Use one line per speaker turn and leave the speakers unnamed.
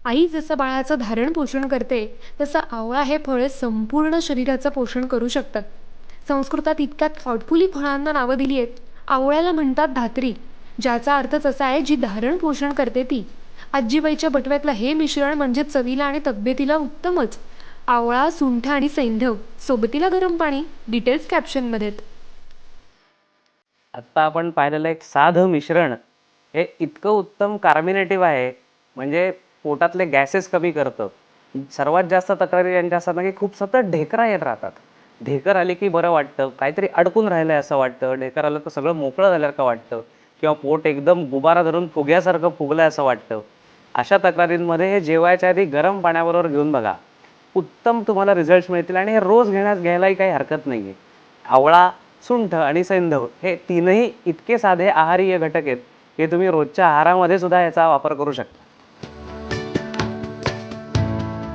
आई जसं बाळाचं धारण पोषण करते, तसं आवळा हे फळे संपूर्ण शरीराचं पोषण करू शकतात. संस्कृतात इतक्या थॉटफुली फळांना नावं दिली आहेत. आवळ्याला म्हणतात धात्री, ज्याचा अर्थच असा आहे जी धारण पोषण करते ती. आजीबाईच्या बटव्यातलं हे मिश्रण म्हणजे चवीला आणि तब्येतीला उत्तमच. आवळा, सुंठ आणि सैंधव, सोबतीला गरम पाणी. डिटेल्स कॅप्शनमध्ये.
आत्ता आपण पाहिलेलं एक साधं मिश्रण हे इतकं उत्तम कार्मिनेटिव्ह आहे, म्हणजे पोटातले गॅसेस कमी करतं. सर्वात जास्त तक्रारी यांच्या असतात ना, की खूप सतत ढेकरं येत राहतात. ढेकर आली की बरं वाटतं, काहीतरी अडकून राहिलंय असं वाटतं. ढेकर आलं तर सगळं मोकळं झाल्यासारखं वाटतं किंवा पोट एकदम गुबारा धरून फुग्यासारखं फुगलंय असं वाटतं. अशा तक्रारींमध्ये हे जेवायच्या आधी गरम पाण्याबरोबर घेऊन बघा. उत्तम तुम्हाला रिझल्ट्स मिळतील आणि हे रोज घ्यायलाही काही हरकत नाहीये. आवळा, सुंठ आणि सैंधव हे तीनही इतके साधे आहारीय घटक आहेत की तुम्ही रोजच्या आहारामध्ये सुद्धा याचा वापर करू शकता.